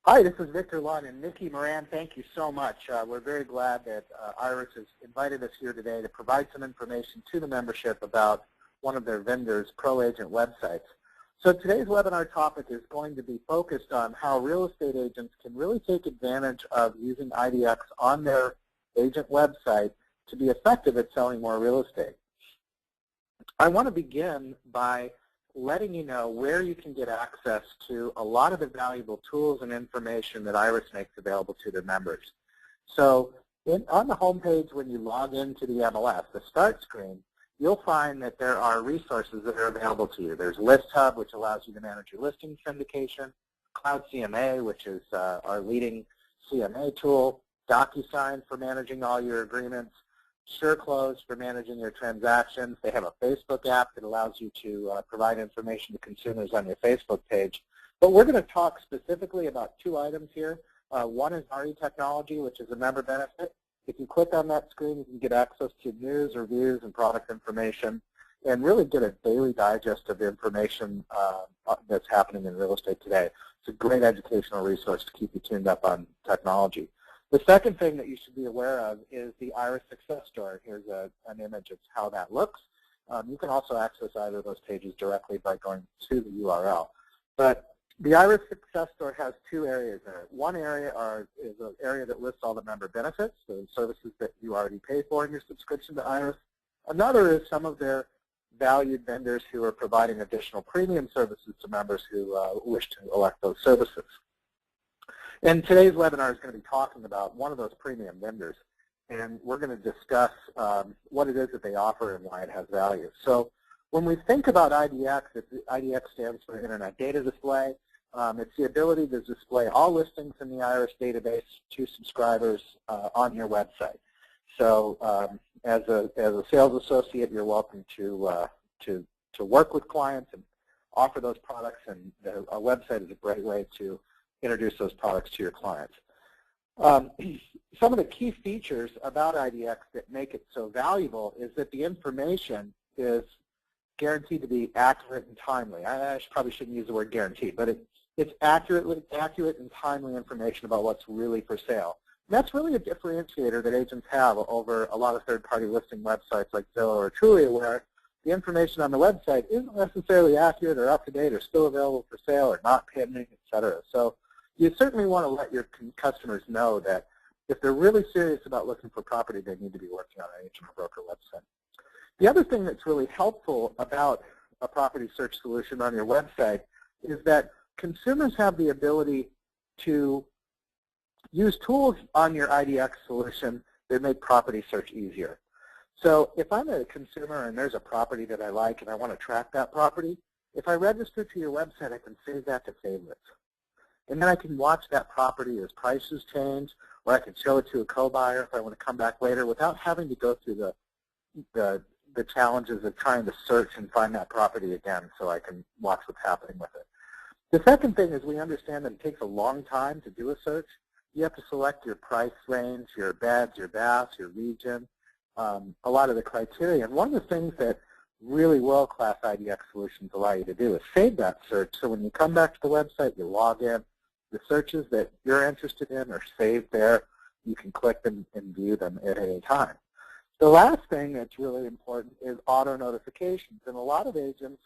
Hi, this is Victor Lund and Nikki Moran. Thank you so much. We're very glad that IRIS has invited us here today to provide some information to the membership about one of their vendors' pro-agent websites. So today's webinar topic is going to be focused on how real estate agents can really take advantage of using IDEX on their agent website to be effective at selling more real estate. I want to begin by letting you know where you can get access to a lot of the valuable tools and information that IRIS makes available to their members. So on the home page, when you log into the MLS, the start screen, you'll find that there are resources that are available to you. There's List Hub, which allows you to manage your listing syndication, Cloud CMA, which is our leading CMA tool, DocuSign for managing all your agreements, SureClose for managing your transactions. They have a Facebook app that allows you to provide information to consumers on your Facebook page. But we're going to talk specifically about two items here. One is RE Technology, which is a member benefit. If you click on that screen, you can get access to news, reviews, and product information, and really get a daily digest of information that's happening in real estate today. It's a great educational resource to keep you tuned up on technology. The second thing that you should be aware of is the IRIS Success Store. Here's an image of how that looks. You can also access either of those pages directly by going to the URL. But the IRIS Success Store has two areas in it. One area is an area that lists all the member benefits, the services that you already pay for in your subscription to IRIS. Another is some of their valued vendors who are providing additional premium services to members who wish to elect those services. And today's webinar is going to be talking about one of those premium vendors, and we're going to discuss what it is that they offer and why it has value. So when we think about IDEX, IDEX stands for Internet Data Display. It's the ability to display all listings in the IRIS database to subscribers on your website. So as a sales associate, you're welcome to work with clients and offer those products, and a website is a great way to introduce those products to your clients. Some of the key features about IDEX that make it so valuable is that the information is guaranteed to be accurate and timely. I probably shouldn't use the word guaranteed, but it's accurate and timely information about what's really for sale. And that's really a differentiator that agents have over a lot of third-party listing websites like Zillow or Trulia, where the information on the website isn't necessarily accurate or up-to-date or still available for sale or not pending, et cetera. So you certainly want to let your customers know that if they're really serious about looking for property, they need to be working on an agent or broker website. The other thing that's really helpful about a property search solution on your website is that consumers have the ability to use tools on your IDEX solution that make property search easier. So if I'm a consumer and there's a property that I like and I want to track that property, if I register to your website, I can save that to favorites. And then I can watch that property as prices change, or I can show it to a co-buyer if I want to come back later without having to go through the challenges of trying to search and find that property again so I can watch what's happening with it. The second thing is we understand that it takes a long time to do a search. You have to select your price range, your beds, your baths, your region, a lot of the criteria. And one of the things that really world-class IDEX solutions allow you to do is save that search. So when you come back to the website, you log in, the searches that you're interested in are saved there. You can click them and view them at any time. The last thing that's really important is auto notifications. And a lot of agents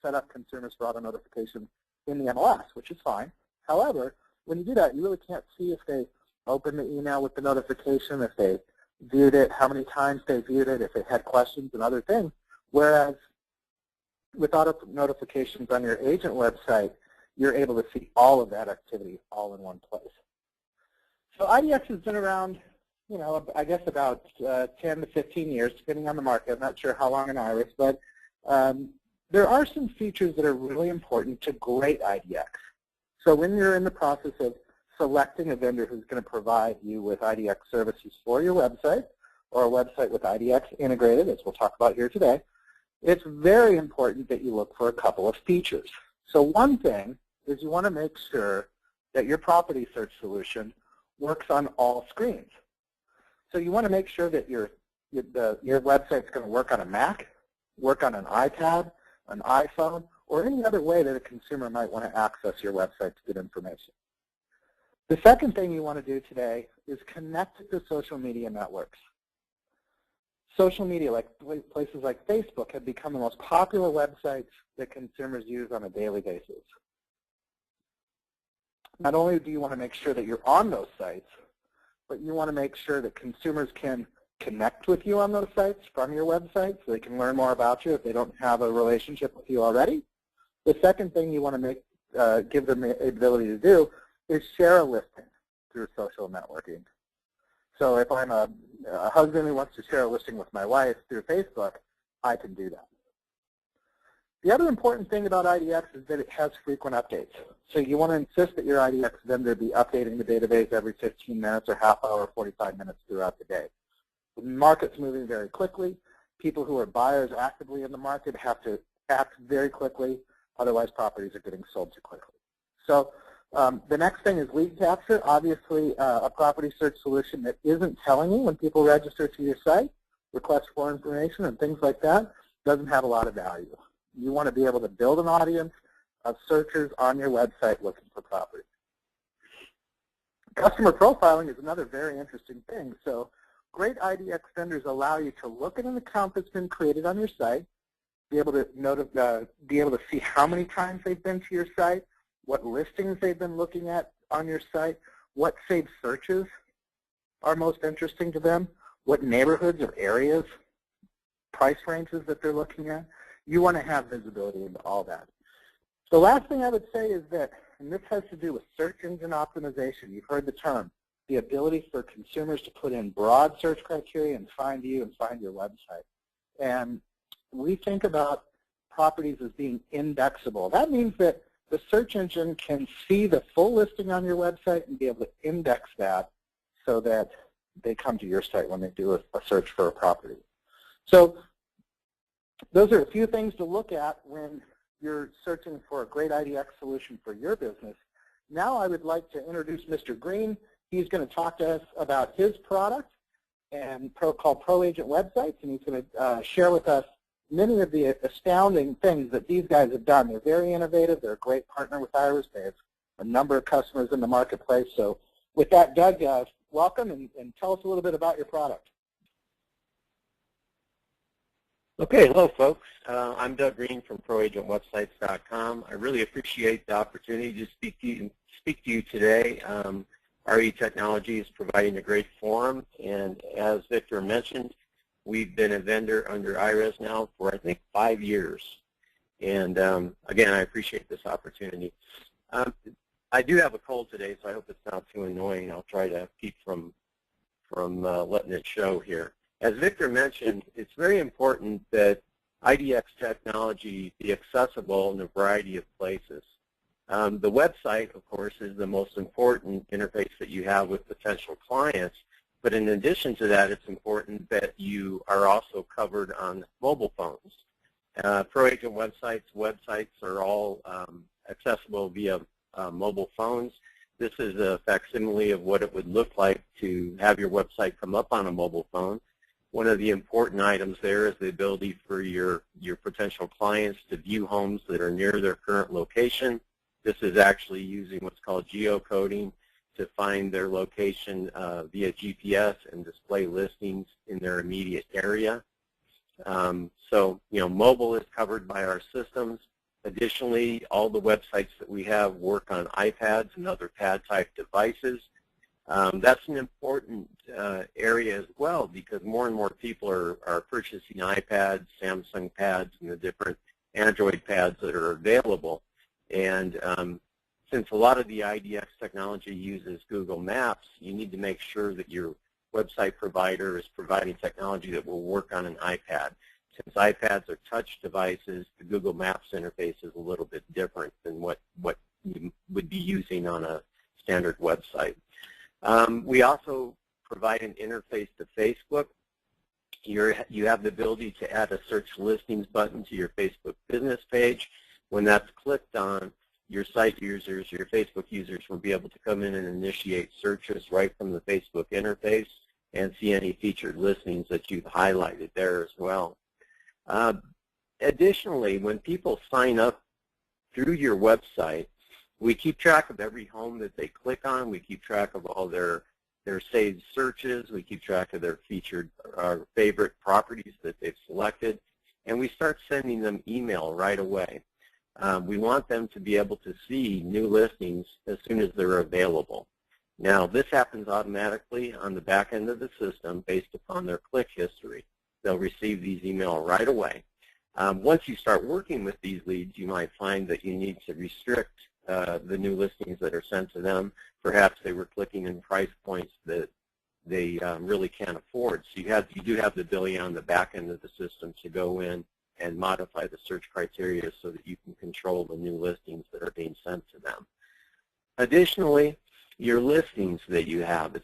set up consumers for auto notifications in the MLS, which is fine. However, when you do that, you really can't see if they opened the email with the notification, if they viewed it, how many times they viewed it, if they had questions and other things. Whereas with auto notifications on your agent website, you're able to see all of that activity all in one place. So IDEX has been around, I guess about 10 to 15 years, depending on the market. I'm not sure how long in IRIS, but there are some features that are really important to great IDEX. So when you're in the process of selecting a vendor who's going to provide you with IDEX services for your website, or a website with IDEX integrated, as we'll talk about here today, it's very important that you look for a couple of features. So one thing is you want to make sure that your property search solution works on all screens. So you want to make sure that your website is going to work on a Mac, work on an iPad, an iPhone, or any other way that a consumer might want to access your website to get information. The second thing you want to do today is connect to social media networks. Social media, like places like Facebook, have become the most popular websites that consumers use on a daily basis. Not only do you want to make sure that you're on those sites, but you want to make sure that consumers can connect with you on those sites from your website so they can learn more about you if they don't have a relationship with you already. The second thing you want to give them the ability to do is share a listing through social networking. So if I'm a husband who wants to share a listing with my wife through Facebook, I can do that. The other important thing about IDEX is that it has frequent updates. So you want to insist that your IDEX vendor be updating the database every 15 minutes or half hour or 45 minutes throughout the day. The market's moving very quickly. People who are buyers actively in the market have to act very quickly, otherwise properties are getting sold too quickly. So the next thing is lead capture. Obviously, a property search solution that isn't telling you when people register to your site, request for information and things like that, doesn't have a lot of value. You want to be able to build an audience of searchers on your website looking for property. Customer profiling is another very interesting thing. So great IDEX vendors allow you to look at an account that's been created on your site, be able to see how many times they've been to your site, what listings they've been looking at on your site, what saved searches are most interesting to them, what neighborhoods or areas, price ranges that they're looking at. You want to have visibility into all that. The last thing I would say is that, and this has to do with search engine optimization, you've heard the term, the ability for consumers to put in broad search criteria and find you and find your website. And we think about properties as being indexable. That means that the search engine can see the full listing on your website and be able to index that so that they come to your site when they do a search for a property. So those are a few things to look at when you're searching for a great IDEX solution for your business. Now I would like to introduce Mr. Green. He's going to talk to us about his product called Pro Agent Websites, and he's going to share with us many of the astounding things that these guys have done. They're very innovative. They're a great partner with IRIS. They have a number of customers in the marketplace. So with that, Doug, welcome and tell us a little bit about your product. Okay, hello folks. I'm Doug Green from ProAgentWebsites.com. I really appreciate the opportunity to speak to you today. RE Technology is providing a great forum, and as Victor mentioned, we've been a vendor under IRIS now for I think 5 years. And again, I appreciate this opportunity. I do have a cold today, so I hope it's not too annoying. I'll try to keep from letting it show here. As Victor mentioned, it's very important that IDEX technology be accessible in a variety of places. The website, of course, is the most important interface that you have with potential clients, but in addition to that, it's important that you are also covered on mobile phones. Pro Agent websites are all accessible via mobile phones. This is a facsimile of what it would look like to have your website come up on a mobile phone. One of the important items there is the ability for your potential clients to view homes that are near their current location. This is actually using what's called geocoding to find their location via GPS and display listings in their immediate area. So, mobile is covered by our systems. Additionally, all the websites that we have work on iPads and other pad-type devices. That's an important area as well because more and more people are purchasing iPads, Samsung pads, and the different Android pads that are available. And since a lot of the IDEX technology uses Google Maps, you need to make sure that your website provider is providing technology that will work on an iPad. Since iPads are touch devices, the Google Maps interface is a little bit different than what you would be using on a standard website. We also provide an interface to Facebook. You have the ability to add a search listings button to your Facebook business page. When that's clicked on, your site users, your Facebook users will be able to come in and initiate searches right from the Facebook interface and see any featured listings that you've highlighted there as well. Additionally, when people sign up through your website, We keep track of every home that they click on. We keep track of all their saved searches. We keep track of their featured favorite properties that they've selected. And we start sending them email right away. We want them to be able to see new listings as soon as they're available. Now, this happens automatically on the back end of the system based upon their click history. They'll receive these email right away. Once you start working with these leads, you might find that you need to restrict the new listings that are sent to them. Perhaps they were clicking in price points that they really can't afford. So you do have the ability on the back end of the system to go in and modify the search criteria so that you can control the new listings that are being sent to them. Additionally, your listings that you have,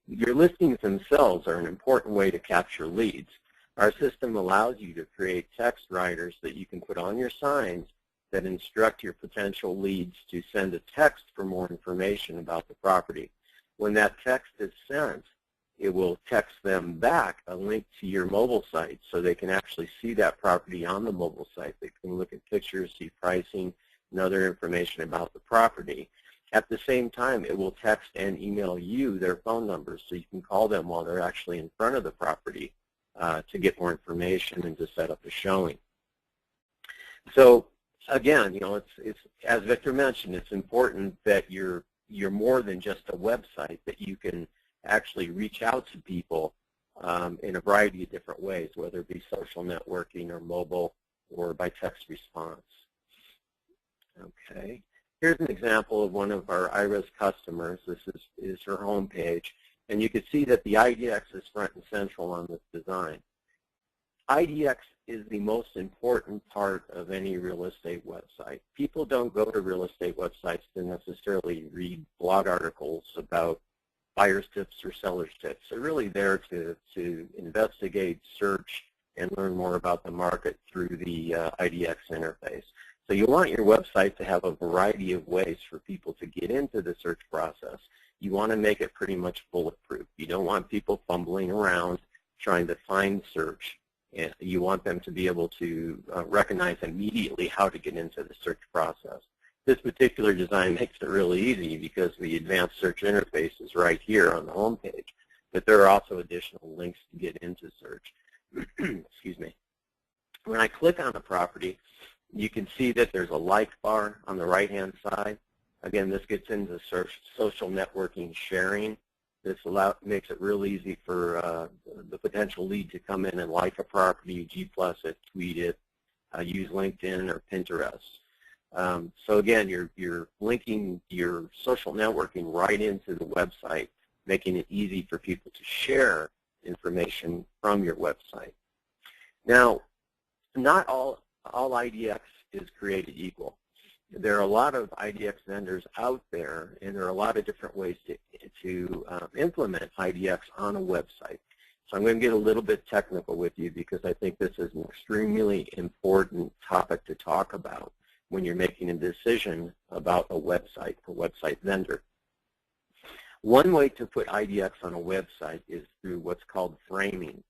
your listings themselves are an important way to capture leads. Our system allows you to create text writers that you can put on your signs that instruct your potential leads to send a text for more information about the property. When that text is sent, it will text them back a link to your mobile site so they can actually see that property on the mobile site. They can look at pictures, see pricing, and other information about the property. At the same time, it will text and email you their phone numbers so you can call them while they're actually in front of the property to get more information and to set up a showing. So again, it's as Victor mentioned, it's important that you're more than just a website, that you can actually reach out to people in a variety of different ways, whether it be social networking or mobile or by text response. Okay. Here's an example of one of our IRES customers. This is her home page. And you can see that the IDEX is front and central on this design. IDEX is the most important part of any real estate website. People don't go to real estate websites to necessarily read blog articles about buyer's tips or seller's tips. They're really there to investigate, search, and learn more about the market through the IDEX interface. So you want your website to have a variety of ways for people to get into the search process. You want to make it pretty much bulletproof. You don't want people fumbling around trying to find search. And you want them to be able to recognize immediately how to get into the search process. This particular design makes it really easy because the advanced search interface is right here on the home page. But there are also additional links to get into search. Excuse me. When I click on a property, you can see that there's a like bar on the right-hand side. Again, this gets into social networking sharing. This makes it real easy for the potential lead to come in and like a property, G+ it, tweet it, use LinkedIn or Pinterest. So again, you're linking your social networking right into the website, making it easy for people to share information from your website. Now, not all IDEX is created equal. There are a lot of IDEX vendors out there, and there are a lot of different ways to implement IDEX on a website. So I'm going to get a little bit technical with you because I think this is an extremely important topic to talk about when you're making a decision about a website vendor. One way to put IDEX on a website is through what's called framing.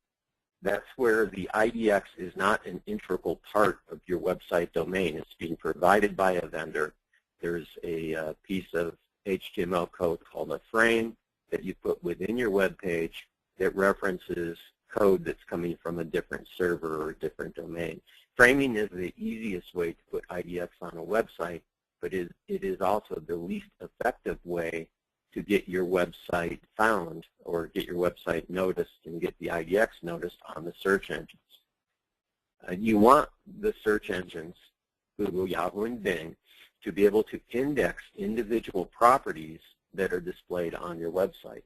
That's where the IDEX is not an integral part of your website domain. It's being provided by a vendor. There's a piece of HTML code called a frame that you put within your web page that references code that's coming from a different server or a different domain. Framing is the easiest way to put IDEX on a website, but it is also the least effective way to get your website found or get your website noticed and get the IDEX noticed on the search engines. You want the search engines, Google, Yahoo, and Bing, to be able to index individual properties that are displayed on your website.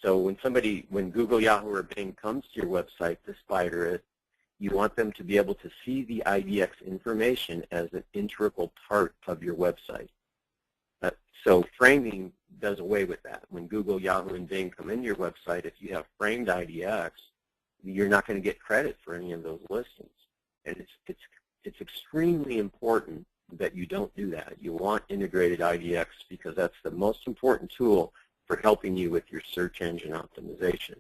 So when Google, Yahoo, or Bing comes to your website to spider it, you want them to be able to see the IDEX information as an integral part of your website. So framing does away with that. When Google, Yahoo, and Bing come into your website, if you have framed IDEX, you're not going to get credit for any of those listings. And it's extremely important that you don't do that. You want integrated IDEX because that's the most important tool for helping you with your search engine optimization.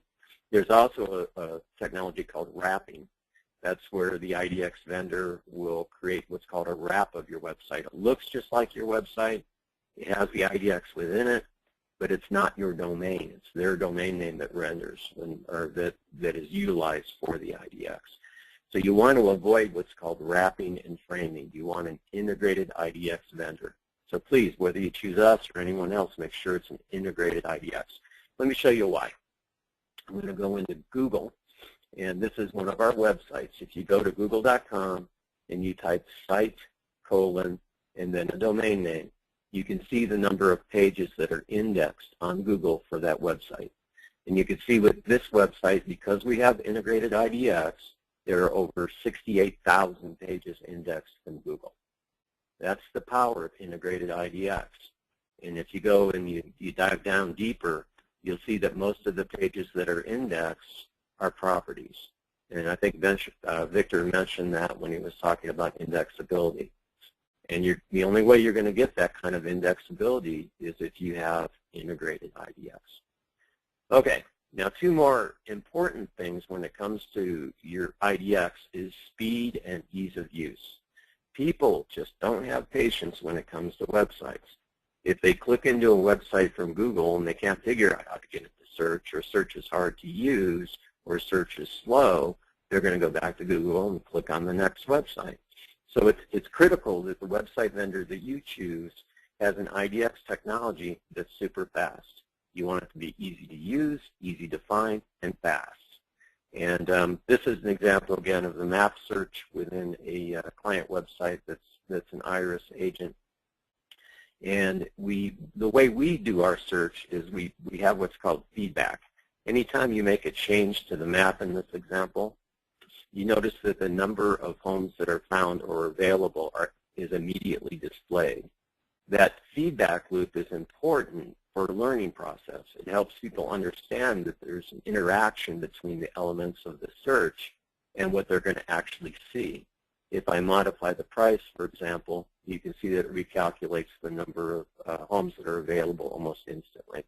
There's also a technology called wrapping. That's where the IDEX vendor will create what's called a wrap of your website. It looks just like your website, It has the IDEX within it, but it's not your domain. It's their domain name that renders or that is utilized for the IDEX. So you want to avoid what's called wrapping and framing. You want an integrated IDEX vendor. So please, whether you choose us or anyone else, make sure it's an integrated IDEX. Let me show you why. I'm going to go into Google, and this is one of our websites. If you go to google.com and you type site, and then a domain name, you can see the number of pages that are indexed on Google for that website. And you can see with this website, because we have integrated IDEX, there are over 68,000 pages indexed from Google. That's the power of integrated IDEX. And if you go and you dive down deeper, you'll see that most of the pages that are indexed are properties. And I think Victor mentioned that when he was talking about indexability. And the only way you're going to get that kind of indexability is if you have integrated IDEX. Okay, now two more important things when it comes to your IDEX is speed and ease of use. People just don't have patience when it comes to websites. If they click into a website from Google and they can't figure out how to get it to search, or search is hard to use, or search is slow, they're going to go back to Google and click on the next website. So it's critical that the website vendor that you choose has an IDEX technology that's super fast. You want it to be easy to use, easy to find, and fast. And this is an example, again, of the map search within a client website that's an IRIS agent. And the way we do our search is we have what's called feedback. Anytime you make a change to the map in this example, you notice that the number of homes that are found or available is immediately displayed. That feedback loop is important for the learning process. It helps people understand that there's an interaction between the elements of the search and what they're going to actually see. If I modify the price, for example, you can see that it recalculates the number of homes that are available almost instantly.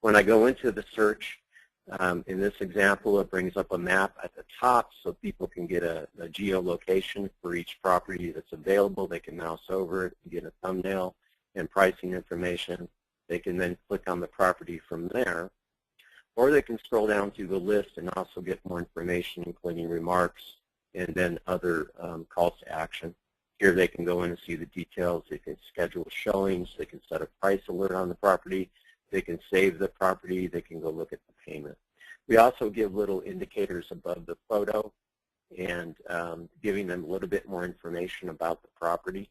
When I go into the search, in this example, it brings up a map at the top so people can get a geolocation for each property that's available. They can mouse over it and get a thumbnail and pricing information. They can then click on the property from there. Or they can scroll down through the list and also get more information, including remarks and then other calls to action. Here they can go in and see the details. They can schedule showings. They can set a price alert on the property. They can save the property. They can go look at the payment. We also give little indicators above the photo and giving them a little bit more information about the property.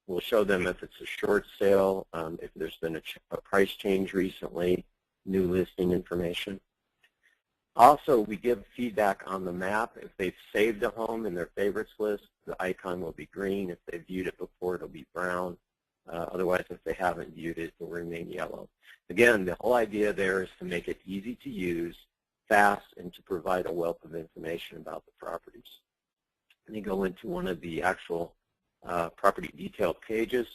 We'll show them if it's a short sale, if there's been a price change recently, new listing information. Also, we give feedback on the map. If they've saved a home in their favorites list, the icon will be green. If they've viewed it before, it'll be brown. Otherwise, if they haven't viewed it, it will remain yellow. Again, the whole idea there is to make it easy to use, fast, and to provide a wealth of information about the properties. Let me go into one of the actual property detail pages.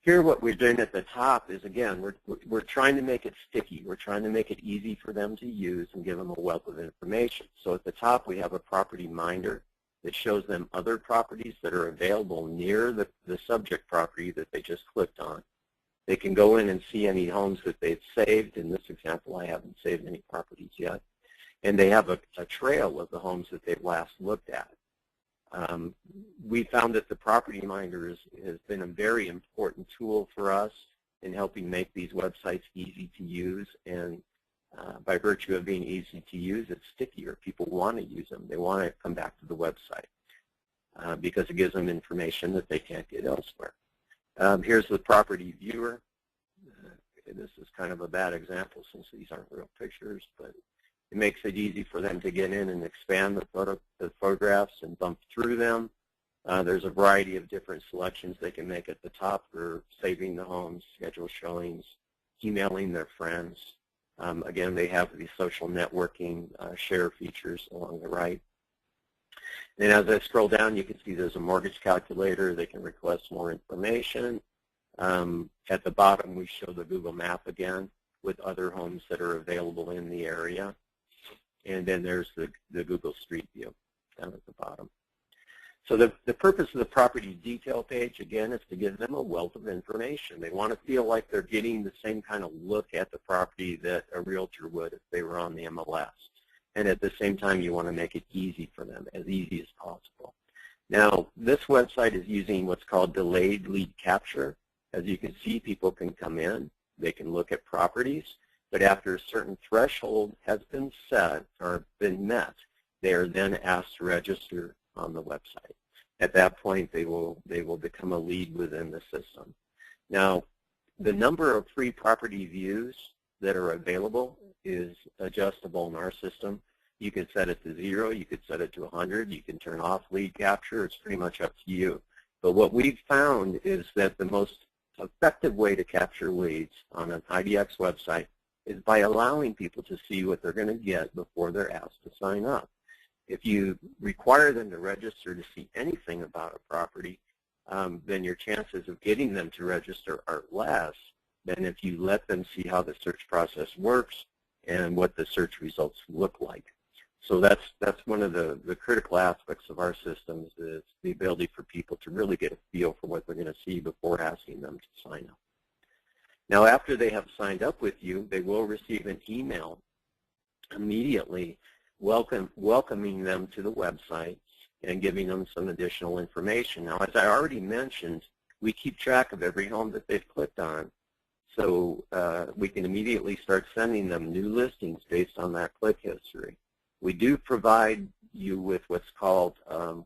Here what we're doing at the top is, again, we're trying to make it sticky. We're trying to make it easy for them to use and give them a wealth of information. So at the top we have a property minder that shows them other properties that are available near the subject property that they just clicked on. They can go in and see any homes that they've saved. In this example, I haven't saved any properties yet. And they have a trail of the homes that they've last looked at. We found that the property minder has been a very important tool for us in helping make these websites easy to use, and by virtue of being easy to use, it's stickier. People want to use them. They want to come back to the website because it gives them information that they can't get elsewhere. Here's the property viewer. This is kind of a bad example since these aren't real pictures, but it makes it easy for them to get in and expand the photographs and bump through them. There's a variety of different selections they can make at the top for saving the homes, schedule showings, emailing their friends. Again, they have the social networking share features along the right. And as I scroll down, you can see there's a mortgage calculator. They can request more information. At the bottom, we show the Google map again with other homes that are available in the area. And then there's the Google Street View down at the bottom. So the purpose of the property detail page, again, is to give them a wealth of information. They want to feel like they're getting the same kind of look at the property that a realtor would if they were on the MLS. And at the same time, you want to make it easy for them, as easy as possible. Now, this website is using what's called delayed lead capture. As you can see, people can come in, they can look at properties, but after a certain threshold has been set or been met, they are then asked to register on the website. At that point, they will become a lead within the system. Now, the number of free property views that are available is adjustable in our system. You can set it to 0, you could set it to 100, you can turn off lead capture, it's pretty much up to you. But what we've found is that the most effective way to capture leads on an IDEX website is by allowing people to see what they're going to get before they're asked to sign up. If you require them to register to see anything about a property, then your chances of getting them to register are less than if you let them see how the search process works and what the search results look like. So that's one of the critical aspects of our systems, is the ability for people to really get a feel for what they're going to see before asking them to sign up. Now, after they have signed up with you, they will receive an email immediately welcoming them to the website and giving them some additional information. Now, as I already mentioned, we keep track of every home that they've clicked on, so we can immediately start sending them new listings based on that click history. We do provide you with what's called,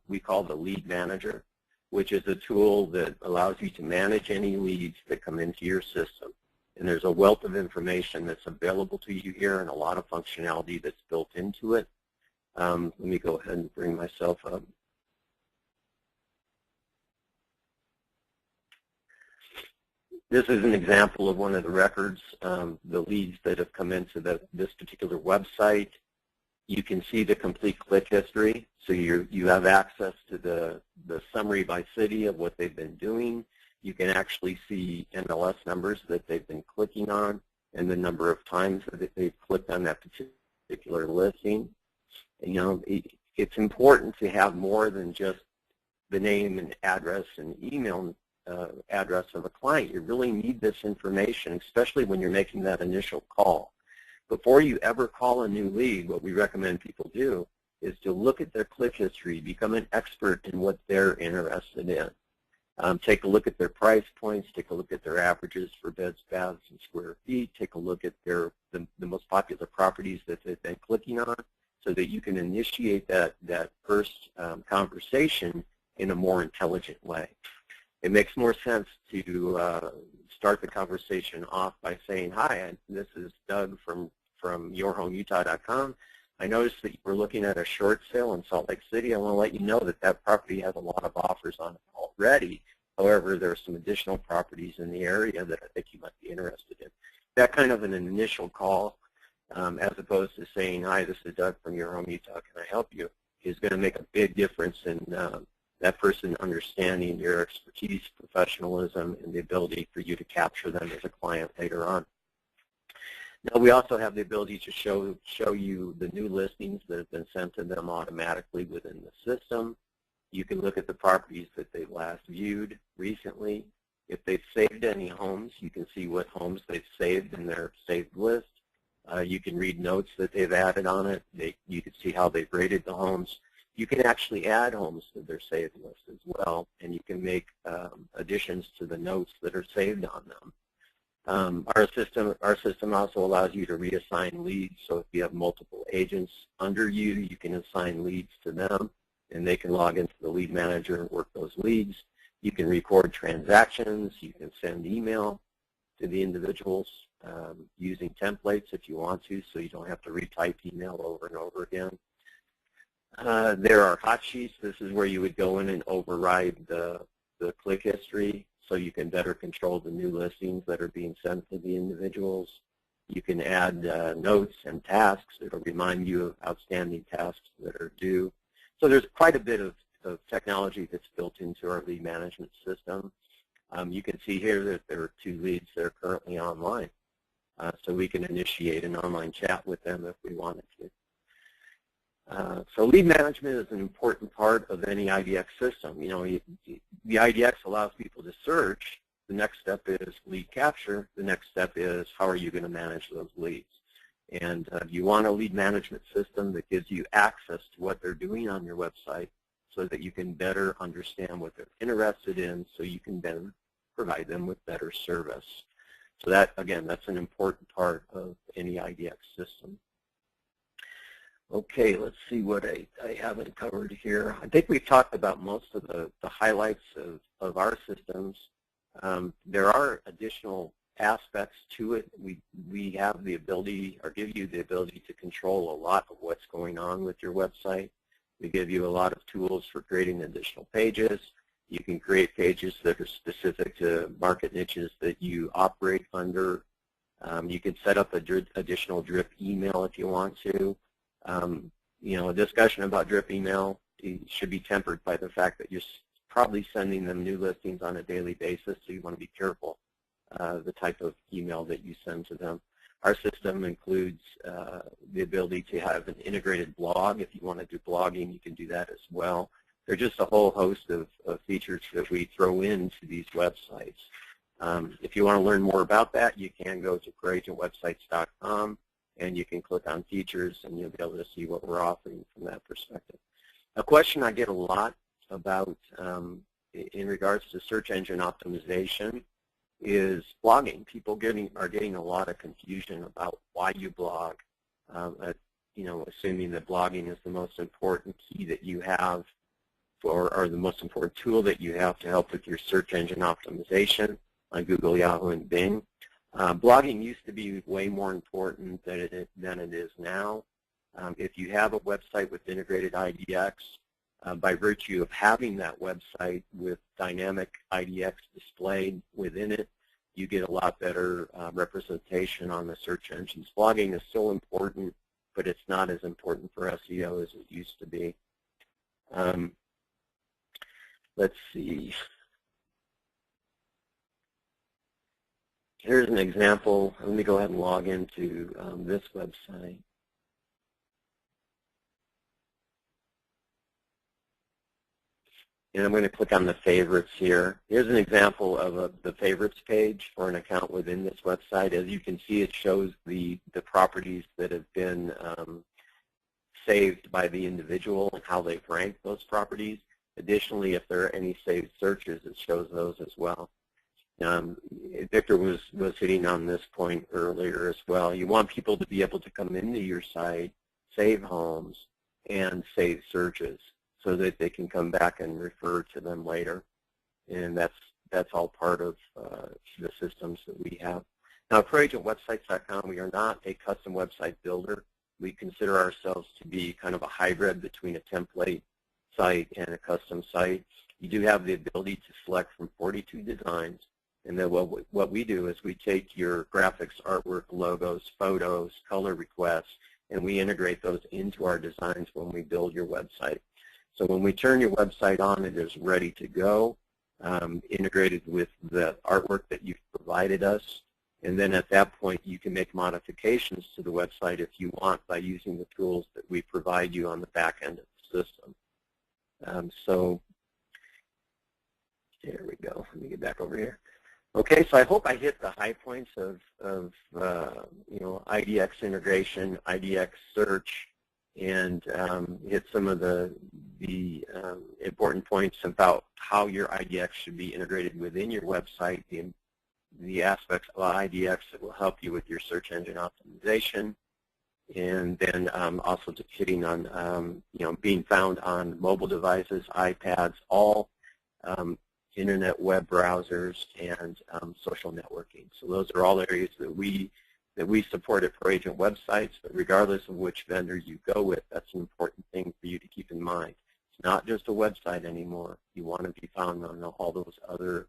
we call the lead manager, which is a tool that allows you to manage any leads that come into your system. And there's a wealth of information that's available to you here and a lot of functionality that's built into it. Let me go ahead and bring myself up. This is an example of one of the records, the leads that have come into this particular website. You can see the complete click history, so you have access to the summary by city of what they've been doing. You can actually see MLS numbers that they've been clicking on and the number of times that they've clicked on that particular listing. You know, it's important to have more than just the name and address and email address of a client. You really need this information, especially when you're making that initial call. Before you ever call a new lead, what we recommend people do is to look at their click history, become an expert in what they're interested in. Take a look at their price points, take a look at their averages for beds, baths, and square feet, take a look at the most popular properties that they've been clicking on, so that you can initiate that first conversation in a more intelligent way. It makes more sense to start the conversation off by saying, "Hi, this is Doug from yourhomeutah.com. I noticed that you were looking at a short sale in Salt Lake City. I want to let you know that property has a lot of offers on it already. However, there are some additional properties in the area that I think you might be interested in." That kind of an initial call, as opposed to saying, "Hi, this is Doug from Your Home Utah. Can I help you?" is going to make a big difference in that person understanding your expertise, professionalism, and the ability for you to capture them as a client later on. Now, we also have the ability to show you the new listings that have been sent to them automatically within the system. You can look at the properties that they've last viewed recently. If they've saved any homes, you can see what homes they've saved in their saved list. You can read notes that they've added on it. You can see how they've rated the homes. You can actually add homes to their saved list as well, and you can make additions to the notes that are saved on them. Our system also allows you to reassign leads, so if you have multiple agents under you, you can assign leads to them, and they can log into the lead manager and work those leads. You can record transactions. You can send email to the individuals using templates if you want to, so you don't have to retype email over and over again. There are hot sheets. This is where you would go in and override the click history so you can better control the new listings that are being sent to the individuals. You can add notes and tasks. It'll remind you of outstanding tasks that are due. So there's quite a bit of technology that's built into our lead management system. You can see here that there are 2 leads that are currently online. So we can initiate an online chat with them if we wanted to. So lead management is an important part of any IDEX system. You know, the IDEX allows people to search. The next step is lead capture. The next step is how are you going to manage those leads. And you want a lead management system that gives you access to what they're doing on your website so that you can better understand what they're interested in so you can then provide them with better service. So that, again, that's an important part of any IDEX system. Okay, let's see what I haven't covered here. I think we've talked about most of the highlights of our systems. There are additional aspects to it. We have the ability, or give you the ability, to control a lot of what's going on with your website. We give you a lot of tools for creating additional pages. You can create pages that are specific to market niches that you operate under. You can set up additional drip email if you want to. You know, a discussion about drip email should be tempered by the fact that you're probably sending them new listings on a daily basis, so you want to be careful the type of email that you send to them. Our system includes the ability to have an integrated blog. If you want to do blogging, you can do that as well. There's just a whole host of features that we throw into these websites. If you want to learn more about that, you can go to proagentwebsites.com. and you can click on features and you'll be able to see what we're offering from that perspective. A question I get a lot about in regards to search engine optimization is blogging. People are getting a lot of confusion about why you blog. You know, assuming that blogging is the most important key that you have or the most important tool that you have to help with your search engine optimization on Google, Yahoo, and Bing. Blogging used to be way more important than it is now. If you have a website with integrated IDEX, by virtue of having that website with dynamic IDEX displayed within it, you get a lot better representation on the search engines. Blogging is still important, but it's not as important for SEO as it used to be. Let's see. Here's an example. Let me go ahead and log into this website. And I'm going to click on the favorites here. Here's an example of the favorites page for an account within this website. As you can see, it shows the properties that have been saved by the individual and how they've ranked those properties. Additionally, if there are any saved searches, it shows those as well. Victor was hitting on this point earlier as well. You want people to be able to come into your site, save homes, and save searches so that they can come back and refer to them later. And that's all part of the systems that we have. Now, at ProAgentWebsites.com, we are not a custom website builder. We consider ourselves to be kind of a hybrid between a template site and a custom site. You do have the ability to select from 42 designs. And then what we do is we take your graphics, artwork, logos, photos, color requests, and we integrate those into our designs when we build your website. So when we turn your website on, it is ready to go, integrated with the artwork that you've provided us. And then at that point, you can make modifications to the website if you want by using the tools that we provide you on the back end of the system. So there we go. Let me get back over here. Okay, so I hope I hit the high points of you know, IDEX integration, IDEX search, and hit some of the important points about how your IDEX should be integrated within your website, the aspects of IDEX that will help you with your search engine optimization, and then also just hitting on you know, being found on mobile devices, iPads, all internet web browsers, and social networking. So those are all areas that we support at ProAgent Websites, but regardless of which vendor you go with, that's an important thing for you to keep in mind. It's not just a website anymore. You want to be found on all those other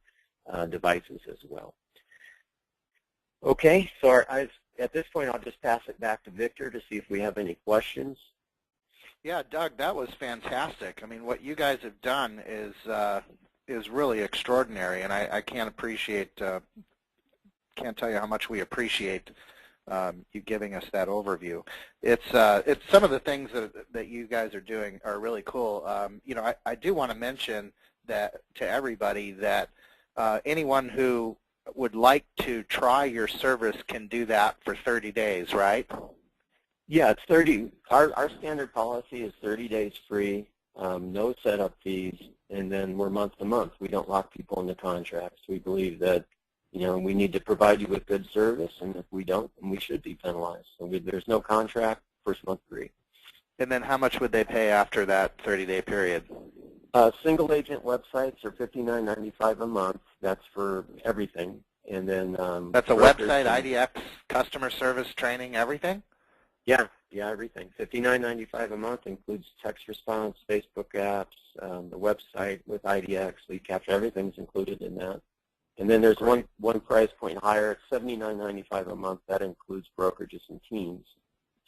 devices as well. Okay, so at this point, I'll just pass it back to Victor to see if we have any questions. Yeah, Doug, that was fantastic. I mean, what you guys have done is really extraordinary, and I can't tell you how much we appreciate you giving us that overview. It's some of the things that you guys are doing are really cool. You know, I do want to mention that to everybody that anyone who would like to try your service can do that for 30 days, right? Yeah, it's 30. Our standard policy is 30 days free, no setup fees, and then we're month to month. We don't lock people into contracts. We believe that, you know, we need to provide you with good service, and if we don't, then we should be penalized. So there's no contract, first month free. And then how much would they pay after that 30-day period? Single agent websites are $59.95 a month. That's for everything. And then that's a website, IDEX, customer service, training, everything? Yeah, everything. $59.95 a month includes text response, Facebook apps, the website with IDEX, lead capture, everything's included in that. And then there's one price point higher. It's $79.95 a month. That includes brokerages and teams.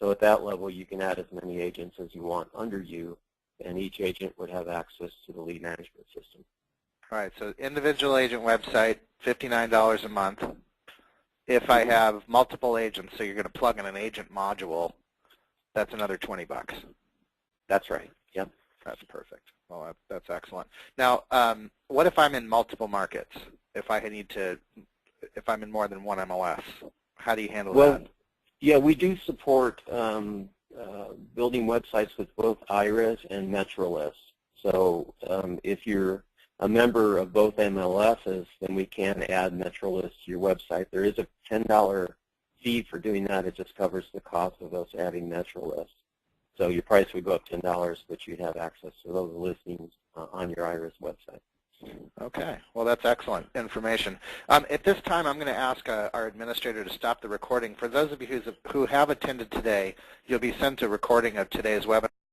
So at that level, you can add as many agents as you want under you, and each agent would have access to the lead management system. All right, so individual agent website, $59 a month. If I have multiple agents, so you're going to plug in an agent module, that's another 20 bucks. That's right. Yep. That's perfect. Well, that's excellent. Now, what if I'm in multiple markets? If I'm in more than one MLS, how do you handle that? Yeah, we do support building websites with both IRIS and MetroList. So if you're a member of both MLSs, then we can add MetroList to your website. There is a $10 fee for doing that. It just covers the cost of us adding MetroList. So your price would go up $10, but you'd have access to those listings on your IRIS website. Okay. Well, that's excellent information. At this time, I'm going to ask our administrator to stop the recording. For those of you who have attended today, you'll be sent a recording of today's webinar.